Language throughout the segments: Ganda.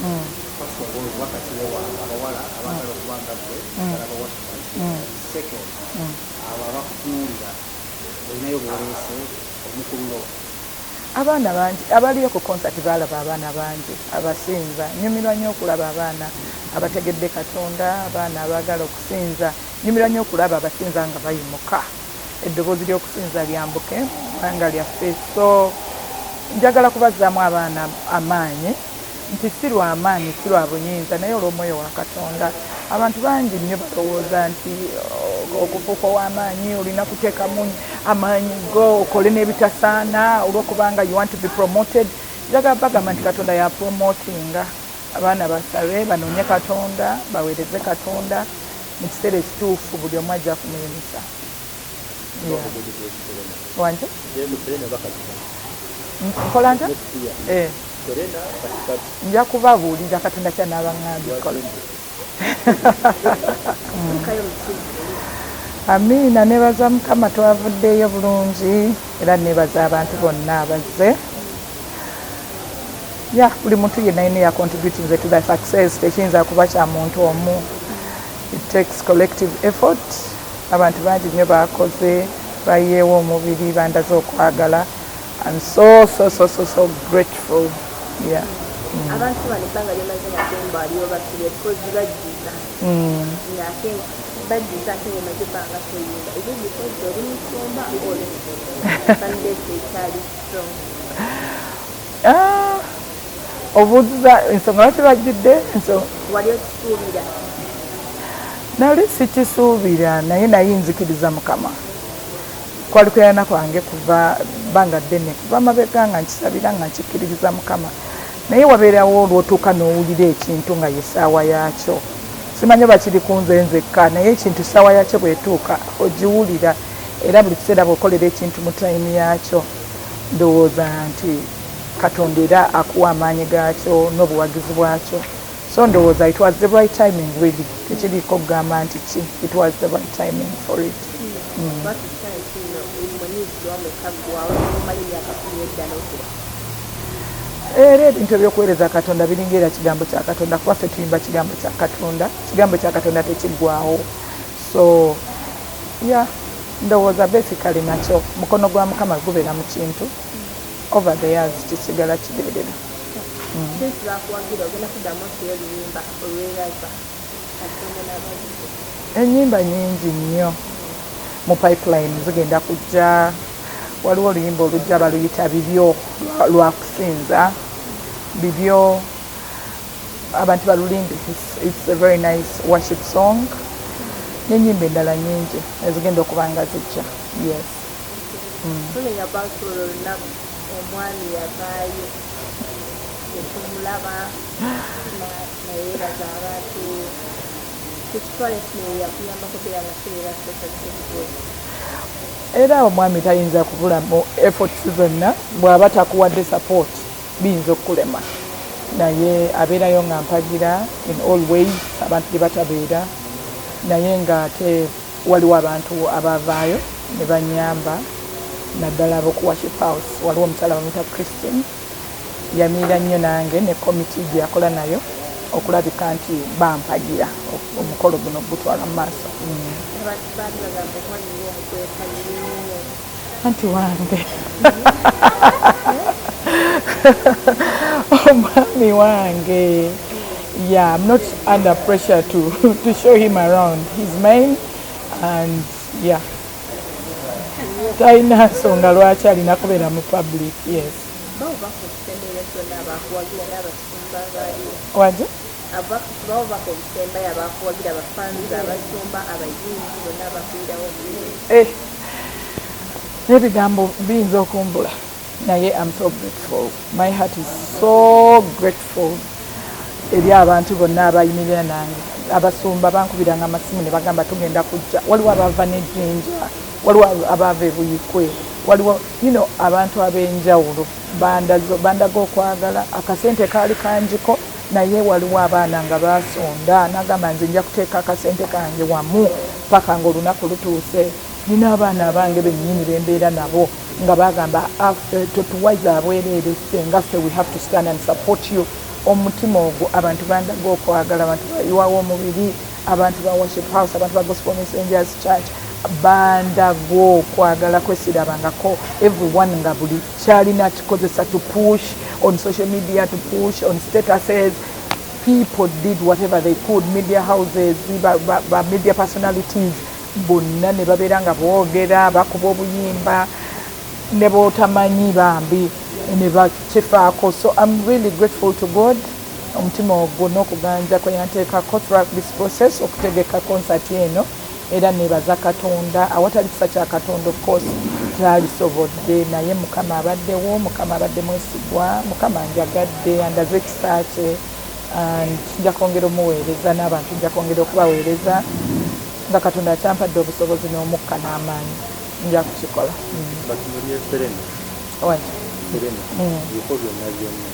First of all, wakati abawala abagala okubanga gwe abawala second abo abakutunuulira olinayo bwoleese omukululo. Abaana bangi abaliyo ku concert balaba abaana bangi abasinza. Nyumirwa nnyo okulaba abaana abategedde Katonda, abaana abagala okusinza. Nyumirwa nnyo okulaba abasinza nga bayimuka, eddoboozi ly'okusinza lyambuke ggwanga lyaffe. So njagala kubazzaamu abaana amaanyi nti si lwa maanyi si lwa bunyinza naye olw'omwoyo wa Katonda. Abantu bangi nnyo balowooza nti okufuuka ow'amaanyi olina kuteekamu amaanyi go okole n'ebitasaana olw'okubanga you want to be promoted. Njagala bagamba nti Katonda ya promotinga. Abaana basabe banoonye Katonda, baweereze Katonda mu kiseera ekituufu, buli omu ajja kumuyimisa. Wanje nkola nta nja kubabuulira Katonda kyanabaŋŋambye kola. Amiina, nebaza Mukama twavuddeyo bulungi era nebaza abantu bonna abazze. Buli muntu yenna yina yacontributinze to the success, tekiyinza kuba kya muntu omu. It takes collective effort. Abantu bangi nnyo bakoze, bayeewo omubiri, bandaze okwagala. I'm so grateful. Yeah. Abantu bano ebbanga lyemaze ngatemba aliyo bakiriye because bajjiza ng'ate bajjiza ate ng'emaze ebbanga toyinga. Is it because oli musumba or Sunday ekyali strong? Obuuziza ensonga lwaki bajjidde wali okisuubira? Nali sikisuubira naye nzikiriza Mukama. Kwali kuyana kwange kuva bbanga ddene, kuva mabega nga nkisabira nga nkikkiririza Mukama. Naye wabeerawo olw'otuuka n'owulira ekintu nga y'essaawa yaakyo. Simanyi bakiri ku nze nzekka naye ekintu essaawa yaakyo bw'etuuka ogiwulira, era buli kiseera bw'okolera ekintu mu time yaakyo ndowooza nti Katonda era akuwa amaanyi gaakyo n'obuwagizi bwakyo. So ndowooza it was the right timing really. Tekiriko kugamba nti ki, it was the right timing for it. Era ebintu ebyokuweereza Katonda biringa era kigambo kya Katonda, kuba ffe tuyimba kigambo kya Katonda, kigambo kya Katonda tekiggwawo. So ndowooza basically nakyo mukono gwa Mukama gubeera mu kintu over the years kisigala kibeerera. Ennyimba nyingi nnyo mu pipeline zigenda kujja. Waliwo oluyimba olujja baluyita bibyo lwa kusinza, bibyo abantu balulimbe. It's a very nice worship song. N'ennyimba endala nyingi ezigenda okuba nga zijja. Yes. Omwami yavaayo etumulaba nayeeraza abantu tekitwala ekino yakuyambako beera nga kibeera era omwami tayinza kubula mu efforts zonna. Bw'aba takuwadde support biyinza okukulema, naye abeerayo nga mpagira in all ways abantu gye batabeera, naye ng'ate waliwo abantu abavaayo ne banyamba naddala ab'oku worship house. Waliwo omukyala bamuyita Christine yamirira nnyo nange ne committee gyakola nayo okulabika nti bampagira omukolo guno gutwala mu maaso. Anti wange omwami wange. Yeah, I'm not under pressure to show him around. He's mine and yeah. Talina nsonga lwaki alina kubeera mu public. Yes. Waje? N'ebigambo biyinza okumbula naye I'm so grateful. My heart is so grateful eri abantu bonna abayimirira nange. Abasumba bankubiranga amasimu ne bagamba tugenda kujja. Waliwo abava n'ejjinja, waliwo abava e Buyikwe, waliwo abantu ab'enjawulo bandaga okwagala. Akasente kaali kanjiko naye waliwo abaana nga basonda. Nagamba nze nja kuteeka akasente kange wamu paka ng'olunaku lutuuse. Nina abaana abange bennyini bembeera nabo nga bagamba tutuwaza abwereere ffe nga ffe we have to stand and support you omutima ogwo abantu bandaga okwagala, abantu bayiwawo omubiri, abantu ba worship house, abantu ba gospel messengers church bandaga okwagala kwesirabangako everyone nga buli kyalina kikozesa to push on social media, to push on statuses. People did whatever they could, media houses, media personalities, bonna ne babeera nga boogera bakuba obuyimba ne bootamanyi bambi ne bakifaako. So I'm really grateful to God omutima ogwo n'okuganja kwe yanteekako throughout this process okutegeka concert eno, era nebaza Katonda awatali kisa kya Katonda of course talisobodde, naye Mukama abaddewo, Mukama abadde mwesigwa, Mukama njagadde andaze ekisa kye, nja kwongera omuweereza n'abantu nja kwongera okubaweereza nga Katonda akyampadde obusobozi n'omukka n'amaanyi nja kukikola. Batunuulye Serena. Serena. Ebifo byonna byonna.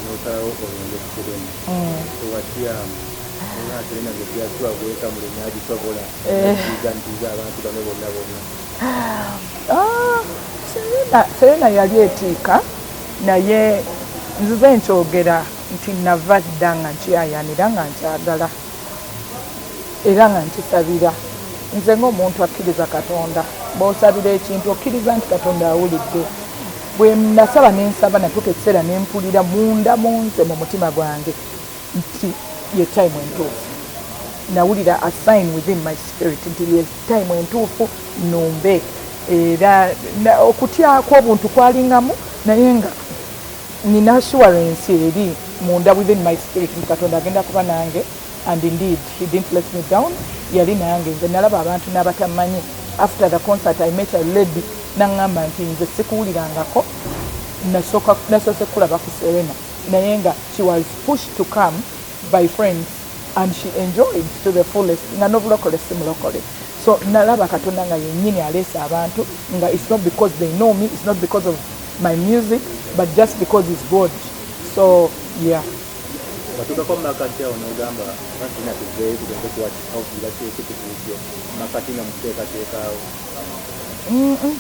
N'otalawo olonde Serena. Tewatyamu. Era Serena gye byatuwa gweka mulemi agisobola. Ntiza abantu bano bonna bonna. Serena yali etiika naye nzize nkyogera nti nava dda nga nkyayanira nga nkyagala era nga nkisabira. Nze ng'omuntu akkiriza Katonda, bw'osabira ekintu okkiriza nti Katonda awulidde. Bwe nasaba n'ensaba natuuka ekiseera ne mpulira munda mu nze mu mutima gwange nti ye time entuufu. Nawulira a sign within my spirit nti ye time entuufu numbe. Era okutyako obuntu kwalingamu naye nga nina assurance eri munda within my spirit nti Katonda agenda kuba nange, and indeed he didn't let me down. Yali nange nze nalaba abantu n'abatamanyi. After the concert I met a lady n'angamba nti nze sikuwulirangako, nasoose kulaba ku Serena naye nga she was pushed to come by friends and she enjoyed to the fullest nga n'obulokole si mulokole. So nalaba Katonda nga yennyini aleese abantu nga it's not because they know me, it's not because of my music, but just because it's God. So yeah. Batukako makati awo n'ogamba Serena tuveeyo tugende kuwakira kyekitubuujo makati nga muteekateekaawo.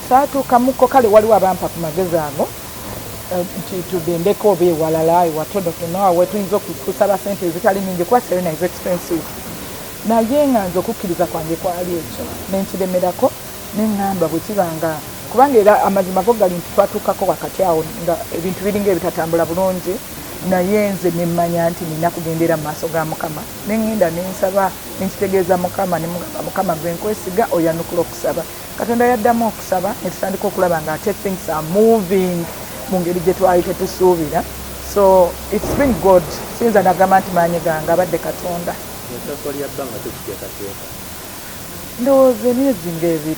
Saatuukamuko kale waliwo abampa ku magezi ago nti tugendeko oba ewalala ewatonotono awe tuyinza okusaba sente ezitali nnyingi kuba Serena is expensive. Naye nga nze okukkiriza kwange kwali ekyo nenkiremerako neŋŋamba bwe kibanga kubanga era amazima go gali nti twatuukako wakati awo nga ebintu biringa ebitatambula bulungi, naye nze nemmanya nti nina kugendera mu maaso ga Mukama. Neŋŋenda nensaba nenkitegeeza Mukama ne mugamba Mukama gwe nkwesiga oyanukula okusaba. Katonda yaddamu okusaba ne tutandika okulaba nga ate things are moving mu ngeri gye twali tetusuubira. So it's been good. Sinza nagamba nti maanyi gange abadde Katonda. Ndowooza emyezi ng'ebiri.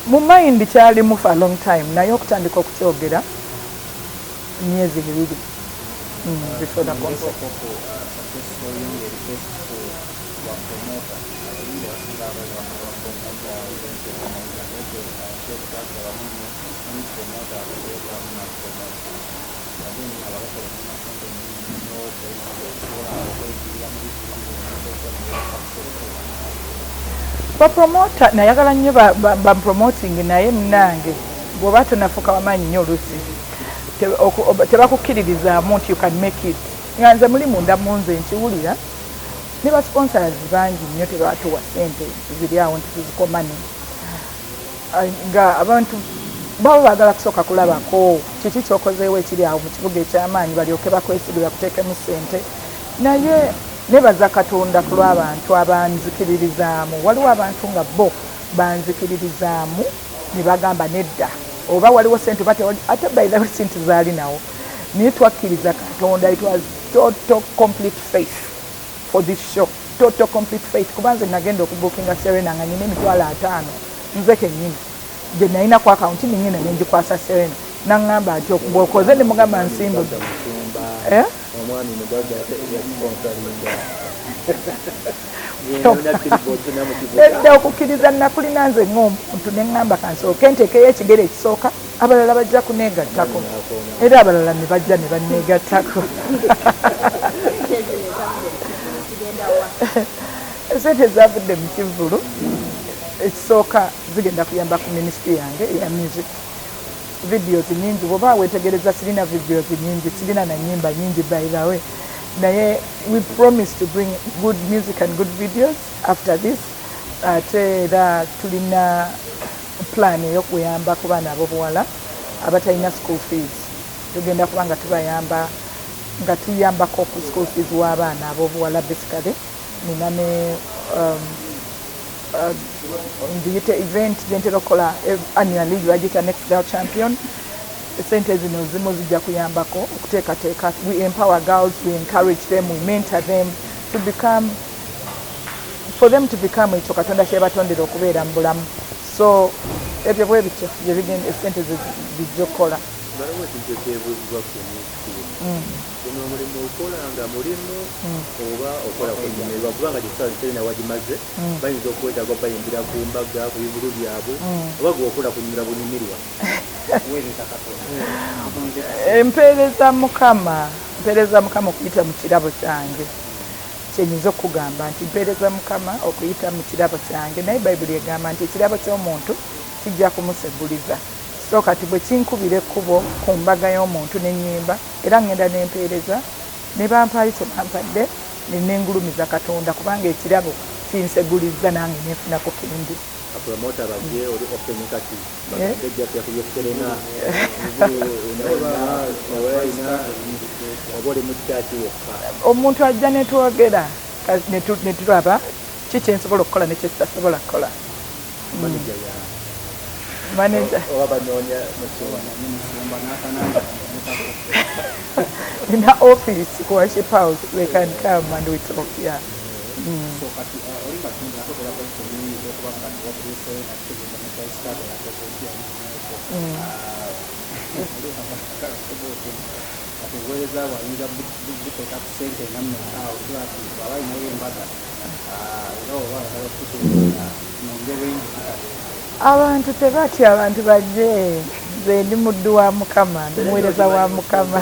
Mu mind kyalimu for a long time naye okutandika okukyogera myezi ebiri before the concert. Bapromota nayagala nnyo bapromoting naye munange bw'oba tonafuuka wamaanyi nnyo oluusi tebakukkiririzaamu nti you can make it. Nga nze muli munda mu nze nkiwulira ne basponsors bangi nnyo tebatuwa ssente ziri awo nti tuzikomane nga abantu baba baagala kusooka kulabako kiki kyokozeewo ekiri awo mu kibuga eky'amaanyi balyoke bakwesigira kuteekemu ssente. Naye nebaza Katonda ku lw'abantu abanzikiririzaamu. Waliwo abantu nga bo banzikiririzaamu ne bagamba nedda oba waliwo ssente ate bayirawo ssente zaali nawo naye twakkiriza Katonda. It was total complete faith for this show, total complete faith. Kuba nze nagenda okubuukinga Serena nga nina $5,000 nze kennyini gye nalina ku akawunti ninnyina ne ngikwasa Serena n'aŋŋamba nti bw'okoze ne mugamba nsimbudde. Edda okukkiriza nakulina nze ng'omuntu ne ŋŋamba kansooke nteekeyo ekigere ekisooka abalala bajja kuneegattako era abalala ne bajja ne banneegattako. Sente zavudde mu kivvulu ekisooka zigenda kuyamba ku minisitule yange eya music. videos nyingi bwoba wetegereza Serena videos nyingi Serena na nyimba nyingi by the way naye we promise to bring good music and good videos after this ate era tulina plan ey'okuyamba ku baana ab'obuwala abatalina school fees tugenda kuba nga tubayamba nga tuyambako ku school fees w'abaana ab'obuwala basically nina ne ndiyite event gyentera okukola annually bagiyita next girl champion sente zino zimu zijja kuyambako okuteekateeka we empower girls we encourage them we mentor them to become for them to become ekyo katonda kyebatondera okubeera mu bulamu so ebyo bwe bityo bye bigenda esente bijja okukola baliwo ekintu ekyebuuzibwa ku guno omulimu okola nga mulimu oba okola kunyumirwa kubanga gyesaazi Serena wagimaze bayinza okwetaaga bayimbira ku mbaga ku bibulu byabwe oba gweokola kunyumira bunyumirwa empeereza mukama okuyita mu kirabo kyange kyenyinza okugamba nti mpeereza mukama okuyita mu kirabo kyange naye bayibuli egamba nti ekirabo ky'omuntu kijja kumuseguliza so kati bwe kinkubira ekkubo ku mbaga y'omuntu n'ennyimba era ngenda n'empeereza ne bampayo kye bampadde nengulumiza katonda kubanga ekirabo kinseguliza nange nenfunako kindi promota bajje oli openye kati bagajja kuyakubye Serena obole mu kyaki wokka omuntu ajja netwogera netulaba kiki ensobola okukola nekyesitasobola kukola manager obabanoonya in her office ku worship house they can come and we talk yeah abantu tebatya abantu bajje nze ndi muddu wa mukama muweereza wa mukama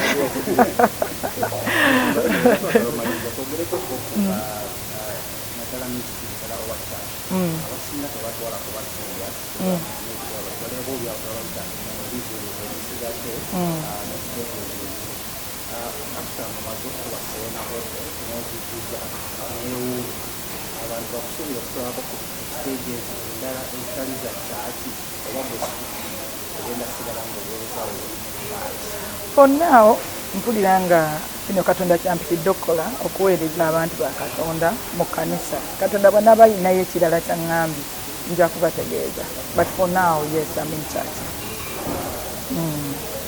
for now mpulira nga kino katonda kyampitidde okukola okuweereza abantu ba katonda mu kanisa katonda bw'anaaba alinayo ekirala kyaŋŋambye nja kubategeeza but for now yes I'm in church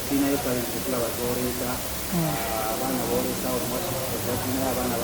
tulinayo parents tulaba z'oleeta abaana b'oleeta olumwaki tulinayo abaana